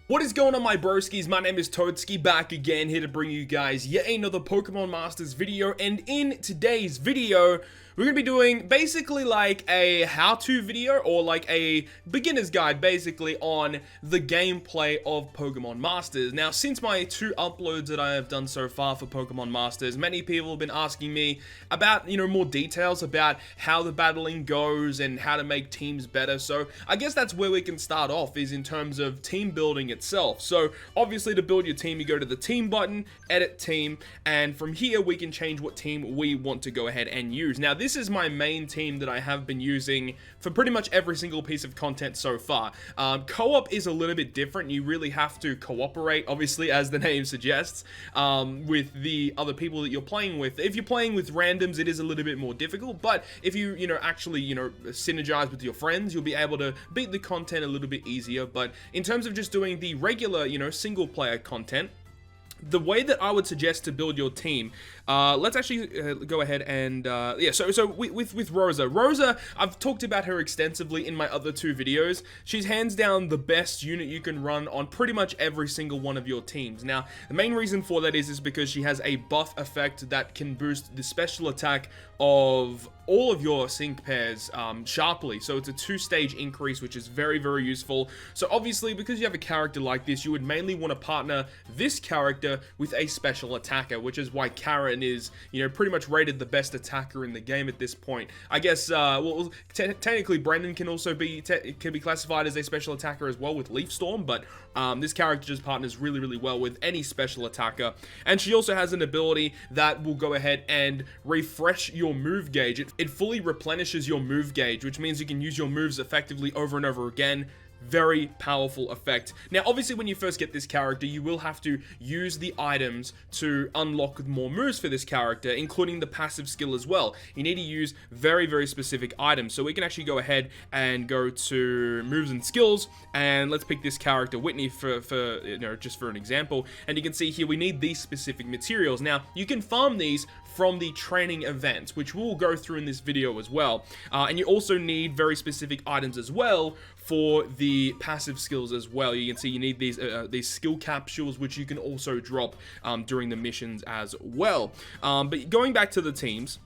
What is going on, my broskiis? My name is Toadskii, back again, here to bring you guys yet another Pokemon Masters video. And in today's video, we're going to be doing basically like a how-to video, or like a beginner's guide basically, on the gameplay of Pokemon Masters. Now, since my 2 uploads that I have done so far for Pokemon Masters, many people have been asking me about, more details about how the battling goes and how to make teams better. So I guess that's where we can start off, is in terms of team building itself. So obviously, to build your team, you go to the team button, edit team, and from here we can change what team we want to go ahead and use. Now, this is my main team that I have been using for pretty much every single piece of content so far. Co-op is a little bit different. You really have to cooperate, obviously, as the name suggests, with the other people that you're playing with. If you're playing with randoms, it is a little bit more difficult, but if you, actually, synergize with your friends, you'll be able to beat the content a little bit easier. But in terms of just doing the regular, single player content, the way that I would suggest to build your team, let's actually go ahead and, so with Rosa, I've talked about her extensively in my other 2 videos. She's hands down the best unit you can run on pretty much every single one of your teams. Now, the main reason for that is because she has a buff effect that can boost the special attack of all of your sync pairs sharply. So it's a 2-stage increase, which is very, very useful. So obviously, because you have a character like this, you would mainly want to partner this character with a special attacker, which is why Karen is, pretty much rated the best attacker in the game at this point. I guess, well, technically Brendan can also be classified as a special attacker as well with Leaf Storm, but this character just partners really, really well with any special attacker. And she also has an ability that will go ahead and refresh your move gauge. It fully replenishes your move gauge, which means you can use your moves effectively over and over again. Very powerful effect. Now, obviously, when you first get this character, you will have to use the items to unlock more moves for this character, including the passive skill as well. You need to use very, very specific items. So we can actually go ahead and go to moves and skills, and let's pick this character, Whitney, for just for an example. And you can see here we need these specific materials. Now, you can farm these from the training events, which we'll go through in this video as well. And you also need very specific items as well for the passive skills as well. You can see you need these skill capsules, which you can also drop during the missions as well. But going back to the teams,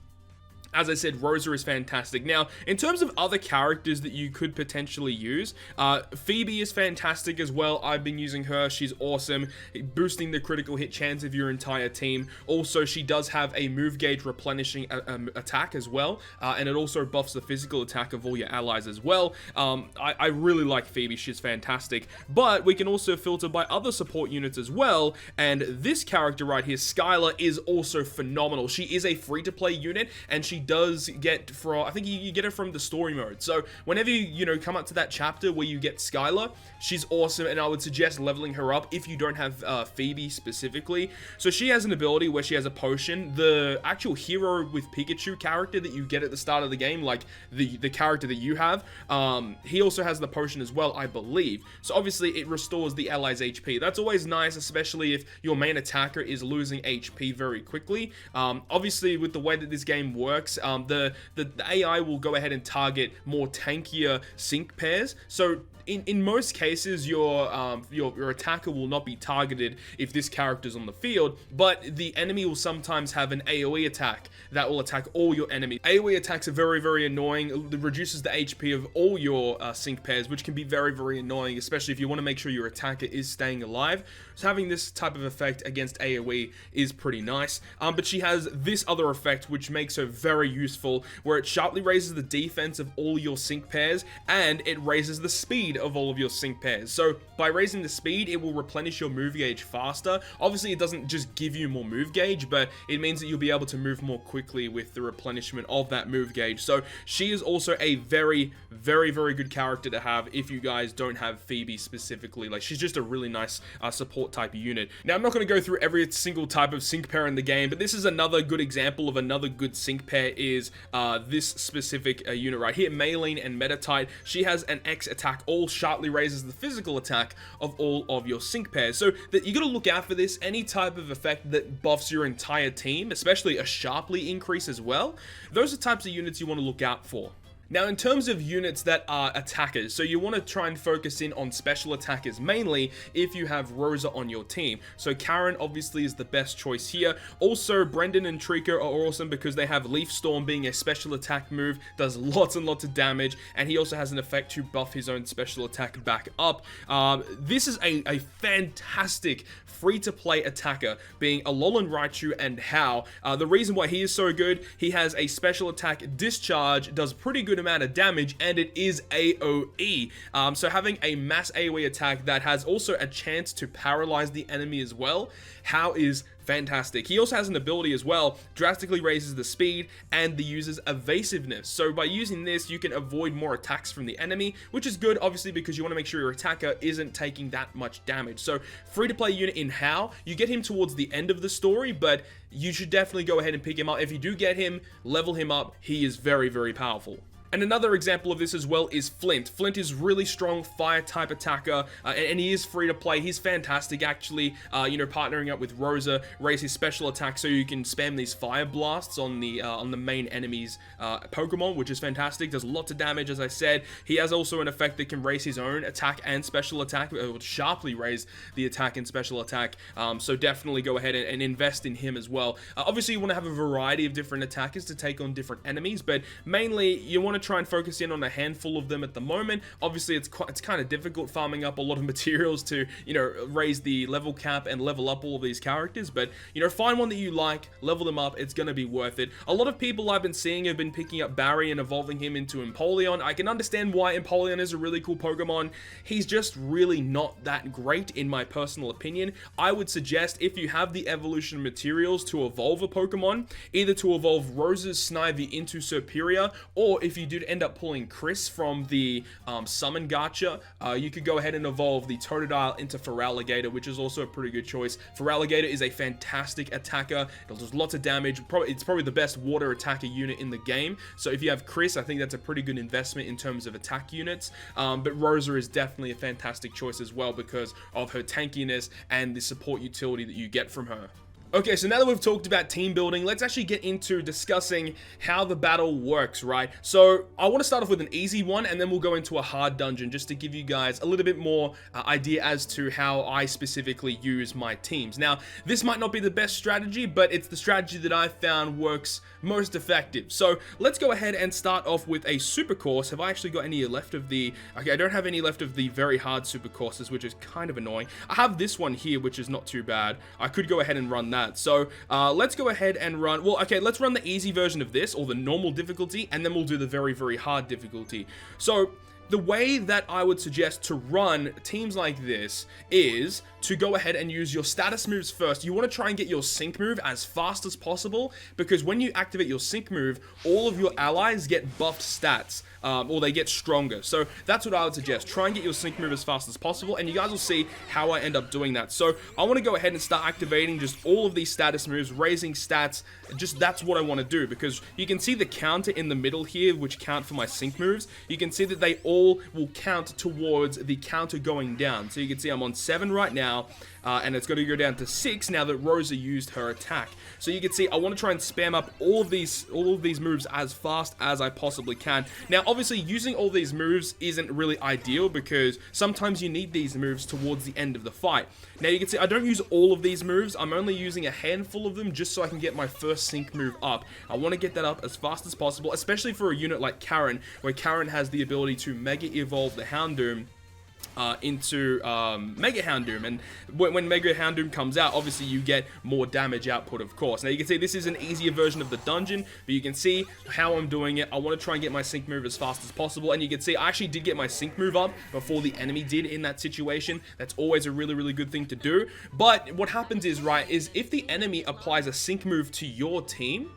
as I said, Rosa is fantastic. Now, in terms of other characters that you could potentially use, Phoebe is fantastic as well. I've been using her. She's awesome, boosting the critical hit chance of your entire team. Also, she does have a move gauge replenishing attack as well, and it also buffs the physical attack of all your allies as well. I really like Phoebe. She's fantastic. But we can also filter by other support units as well, and this character right here, Skylar, is also phenomenal. She is a free-to-play unit, and she does get from, I think you get it from the story mode. So whenever you come up to that chapter where you get Skylar, she's awesome, and I would suggest leveling her up if you don't have Phoebe specifically. So she has an ability where she has a potion. The actual hero with Pikachu character that you get at the start of the game, like the character that you have, he also has the potion as well, I believe. So obviously it restores the allies' HP. That's always nice, especially if your main attacker is losing HP very quickly. Obviously, with the way that this game works, the AI will go ahead and target more tankier sync pairs. So in most cases, your attacker will not be targeted if this character's on the field, but the enemy will sometimes have an AoE attack that will attack all your enemies. AoE attacks are very, very annoying. It reduces the HP of all your sync pairs, which can be very, very annoying, especially if you want to make sure your attacker is staying alive. So having this type of effect against AoE is pretty nice. But she has this other effect, which makes her very useful, where it sharply raises the defense of all your sync pairs, and it raises the speed of all of your sync pairs. So by raising the speed, it will replenish your move gauge faster. Obviously, it doesn't just give you more move gauge, but it means that you'll be able to move more quickly with the replenishment of that move gauge. So she is also a very, very, very good character to have if you guys don't have Phoebe specifically. Like, she's just a really nice support type unit. Now, I'm not going to go through every single type of sync pair in the game, but this is another good example of another good sync pair, is this specific unit right here, Maylene and Metatite. She has an X attack, all sharply raises the physical attack of all of your sync pairs. So that you got to look out for this. Any type of effect that buffs your entire team, especially a sharply increase as well, those are types of units you want to look out for. Now, in terms of units that are attackers, so you want to try and focus in on special attackers, mainly if you have Rosa on your team. So Karen obviously is the best choice here. Also, Brendan and Trico are awesome because they have Leaf Storm being a special attack move, does lots and lots of damage, and he also has an effect to buff his own special attack back up. This is a fantastic free-to-play attacker, being Alolan Raichu and How. The reason why he is so good, he has a special attack Discharge, does pretty good amount of damage, and it is AoE. So having a mass AoE attack that has also a chance to paralyze the enemy as well, How is fantastic. He also has an ability as well, drastically raises the speed and the user's evasiveness. So by using this, you can avoid more attacks from the enemy, which is good, obviously, because you want to make sure your attacker isn't taking that much damage. So free-to-play unit in How, you get him towards the end of the story, but you should definitely go ahead and pick him up. If you do get him, level him up. He is very, very powerful. And another example of this as well is Flint. Flint is really strong fire-type attacker, and he is free to play. He's fantastic, actually, partnering up with Rosa, raise his special attack so you can spam these fire blasts on the main enemy's Pokemon, which is fantastic. Does lots of damage, as I said. He has also an effect that can raise his own attack and special attack, or sharply raise the attack and special attack. So definitely go ahead and invest in him as well. Obviously, you want to have a variety of different attackers to take on different enemies, but mainly you want to try and focus in on a handful of them at the moment. Obviously, it's kind of difficult farming up a lot of materials to, raise the level cap and level up all of these characters, but, find one that you like, level them up, it's going to be worth it. A lot of people I've been seeing have been picking up Barry and evolving him into Empoleon. I can understand why Empoleon is a really cool Pokemon. He's just really not that great, in my personal opinion. I would suggest, if you have the evolution materials to evolve a Pokemon, either to evolve Rose's Snivy into Superior, or if you did end up pulling Chris from the Summon Gacha, you could go ahead and evolve the Totodile into Feraligatr, which is also a pretty good choice. Feraligatr is a fantastic attacker. It does lots of damage. It's probably the best water attacker unit in the game. So if you have Chris, I think that's a pretty good investment in terms of attack units. But Rosa is definitely a fantastic choice as well because of her tankiness and the support utility that you get from her. Okay, so now that we've talked about team building, let's actually get into discussing how the battle works, right? So I want to start off with an easy one, and then we'll go into a hard dungeon just to give you guys a little bit more idea as to how I specifically use my teams. Now, this might not be the best strategy, but it's the strategy that I found works most effective. So let's go ahead and start off with a super course. Have I actually got any left of the... Okay, I don't have any left of the very hard super courses, which is kind of annoying. I have this one here, which is not too bad. I could go ahead and run that. So let's go ahead and run, well, okay, let's run the easy version of this, or the normal difficulty, and then we'll do the very, very hard difficulty. So the way that I would suggest to run teams like this is to go ahead and use your status moves first. You want to try and get your sync move as fast as possible, because when you activate your sync move, all of your allies get buffed stats, or they get stronger. So that's what I would suggest. Try and get your sync move as fast as possible, and you guys will see how I end up doing that. So I want to go ahead and start activating just all of these status moves, raising stats. Just that's what I want to do, because you can see the counter in the middle here, which count for my sync moves. You can see that they all will count towards the counter going down. So you can see I'm on 7 right now, and it's going to go down to 6 now that Rosa used her attack. So you can see I want to try and spam up all of these moves as fast as I possibly can. Now, obviously, using all these moves isn't really ideal, because sometimes you need these moves towards the end of the fight. Now, you can see I don't use all of these moves. I'm only using a handful of them just so I can get my first sync move up. I want to get that up as fast as possible, especially for a unit like Karen, where Karen has the ability to Mega Evolve the Houndoom into Mega Houndoom, and when Mega Houndoom comes out, obviously you get more damage output, of course. Now you can see this is an easier version of the dungeon, but you can see how I'm doing it. I want to try and get my sync move as fast as possible, and you can see I actually did get my sync move up before the enemy did in that situation. That's always a really, really good thing to do. But what happens is, right, is if the enemy applies a sync move to your team,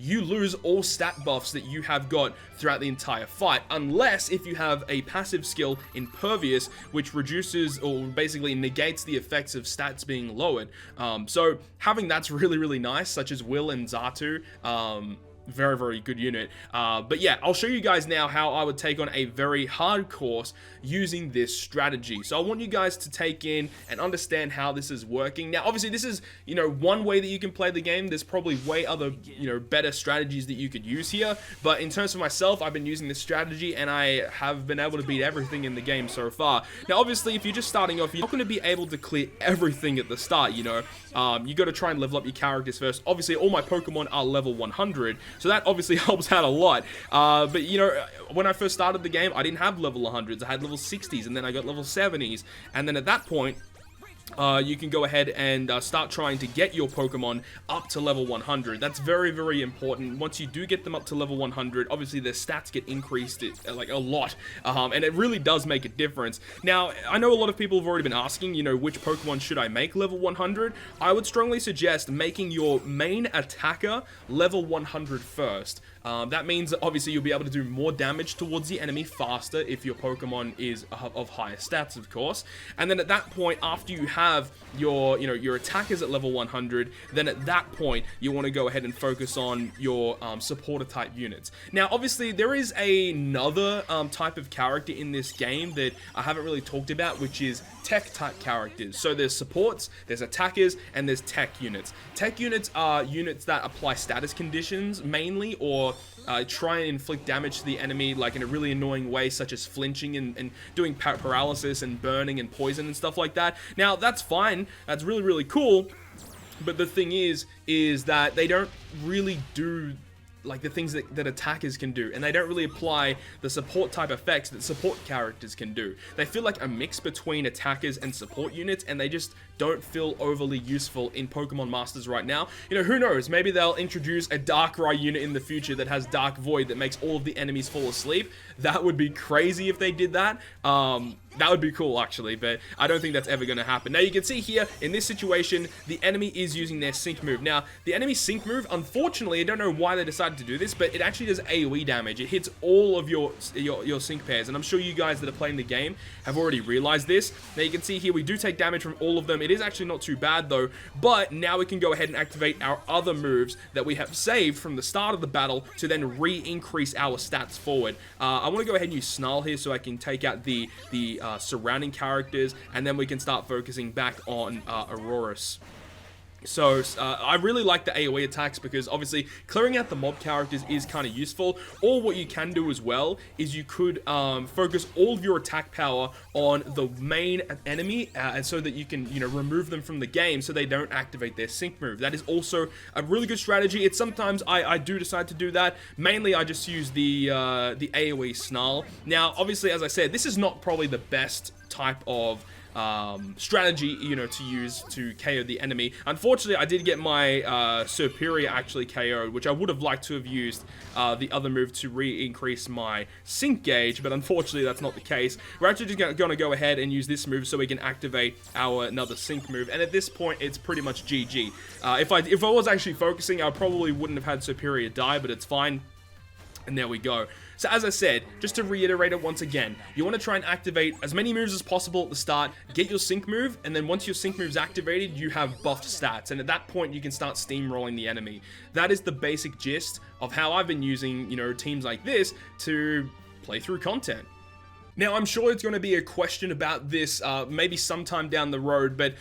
you lose all stat buffs that you have got throughout the entire fight, unless if you have a passive skill, Impervious, which reduces or basically negates the effects of stats being lowered. So having that's really, really nice, such as Will and Zatu. very, very good unit. But yeah, I'll show you guys now how I would take on a very hard course using this strategy. So I want you guys to take in and understand how this is working. Now, obviously, this is, you know, one way that you can play the game. There's probably way other, you know, better strategies that you could use here. But in terms of myself, I've been using this strategy and I have been able to beat everything in the game so far. Now, obviously, if you're just starting off, you're not going to be able to clear everything at the start, you know. You got to try and level up your characters first. Obviously, all my Pokemon are level 100, so that obviously helps out a lot. But, you know, when I first started the game, I didn't have level 100s. I had level 60s, and then I got level 70s. And then at that point, you can go ahead and start trying to get your Pokemon up to level 100. That's very, very important. Once you do get them up to level 100, obviously their stats get increased like a lot, and it really does make a difference. Now, I know a lot of people have already been asking, you know, which Pokemon should I make level 100? I would strongly suggest making your main attacker level 100 first. That means that obviously you'll be able to do more damage towards the enemy faster if your Pokemon is of higher stats, of course. And then at that point, after you have your, you know, your attackers at level 100, then at that point you want to go ahead and focus on your supporter type units. Now, obviously there is another type of character in this game that I haven't really talked about, which is tech type characters. So there's supports, there's attackers, and there's tech units. Tech units are units that apply status conditions mainly, or try and inflict damage to the enemy like in a really annoying way, such as flinching and doing paralysis and burning and poison and stuff like that. Now, that's fine. That's really, really cool. But the thing is that they don't really do like the things that attackers can do, and they don't really apply the support type effects that support characters can do. They feel like a mix between attackers and support units, and they just don't feel overly useful in Pokemon Masters right now. You know, who knows, maybe they'll introduce a Darkrai unit in the future that has Dark Void that makes all of the enemies fall asleep. That would be crazy if they did that. That would be cool, actually, but I don't think that's ever going to happen. Now, you can see here, in this situation, the enemy is using their Sync move. Now, the enemy Sync move, unfortunately, I don't know why they decided to do this, but it actually does AoE damage. It hits all of your Sync pairs, and I'm sure you guys that are playing the game have already realized this. Now, you can see here, we do take damage from all of them. It is actually not too bad, though, but now we can go ahead and activate our other moves that we have saved from the start of the battle to then re-increase our stats forward. I want to go ahead and use Snarl here so I can take out the surrounding characters, and then we can start focusing back on Aurorus. So, I really like the AoE attacks because obviously clearing out the mob characters is kind of useful. Or what you can do as well is you could focus all of your attack power on the main enemy, and so that you can, you know, remove them from the game so they don't activate their Sync move. That is also a really good strategy. It's sometimes I do decide to do that. Mainly I just use the AoE Snarl. Now, obviously, as I said, this is not probably the best type of strategy, you know, to use to KO the enemy. Unfortunately, I did get my Superior actually KO'd, which I would have liked to have used the other move to re-increase my Sync gauge, but unfortunately that's not the case. We're actually just going to go ahead and use this move so we can activate our another Sync move, and at this point it's pretty much GG. If I was actually focusing, I probably wouldn't have had Superior die, but it's fine. And there we go. So as I said, just to reiterate it once again, you want to try and activate as many moves as possible at the start, get your Sync move, and then once your Sync move's activated, you have buffed stats, and at that point you can start steamrolling the enemy. That is the basic gist of how I've been using, you know, teams like this to play through content. Now, I'm sure it's going to be a question about this maybe sometime down the road, but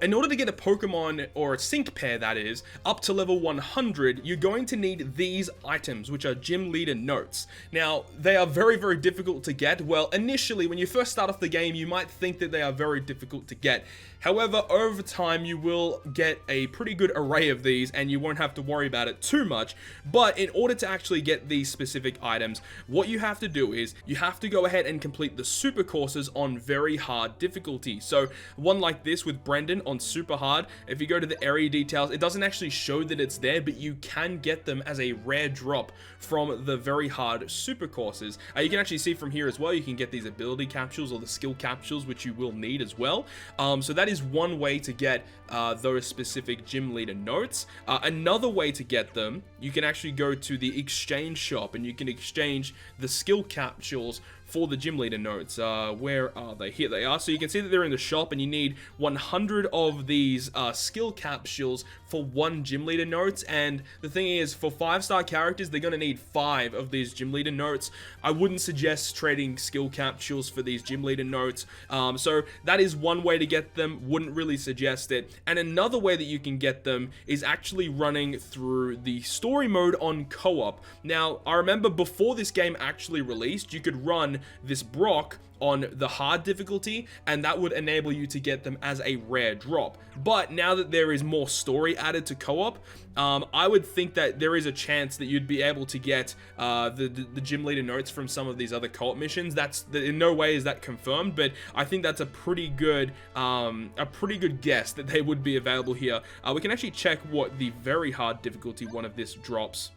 in order to get a Pokemon, or a Sync pair that is, up to level 100, you're going to need these items, which are Gym Leader Notes. Now, they are very, very difficult to get. Well, initially, when you first start off the game, you might think that they are very difficult to get. However, over time, you will get a pretty good array of these, and you won't have to worry about it too much. But in order to actually get these specific items, what you have to do is, you have to go ahead and complete the Supercourses on very hard difficulty. So, one like this with Brendan on super hard, if you go to the area details, it doesn't actually show that it's there, but you can get them as a rare drop from the very hard Supercourses. You can actually see from here as well, you can get these ability capsules or the skill capsules, which you will need as well. So that is one way to get those specific Gym Leader Notes. Another way to get them, you can actually go to the exchange shop and you can exchange the skill capsules for the gym leader notes. Where are they? Here they are. So you can see that they're in the shop, and you need 100 of these skill capsules for 1 gym leader note. And the thing is, for 5-star characters, they're going to need 5 of these gym leader notes. I wouldn't suggest trading skill capsules for these gym leader notes. So that is one way to get them. Wouldn't really suggest it. And another way that you can get them is actually running through the story mode on co-op. Now, I remember before this game actually released, you could run this Brock on the hard difficulty, and that would enable you to get them as a rare drop. But now that there is more story added to co-op, I would think that there is a chance that you'd be able to get the gym leader notes from some of these other co-op missions. In no way is that confirmed, but I think that's a pretty good guess that they would be available here. We can actually check what the very hard difficulty one of this drops.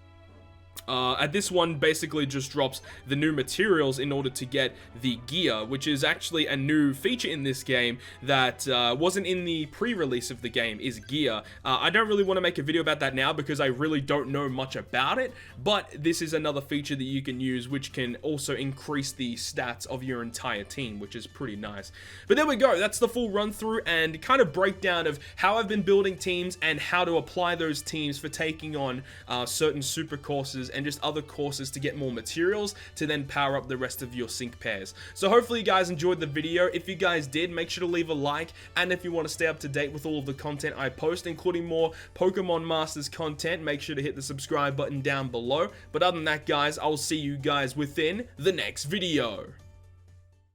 At this one basically just drops the new materials in order to get the gear, which is actually a new feature in this game that wasn't in the pre-release of the game, is gear. I don't really want to make a video about that now because I really don't know much about it, but this is another feature that you can use which can also increase the stats of your entire team, which is pretty nice. But there we go, that's the full run through and kind of breakdown of how I've been building teams and how to apply those teams for taking on certain super courses and just other courses to get more materials to then power up the rest of your sync pairs. So hopefully you guys enjoyed the video. If you guys did, make sure to leave a like, and if you want to stay up to date with all of the content I post, including more Pokemon Masters content, make sure to hit the subscribe button down below. But other than that, guys, I will see you guys within the next video.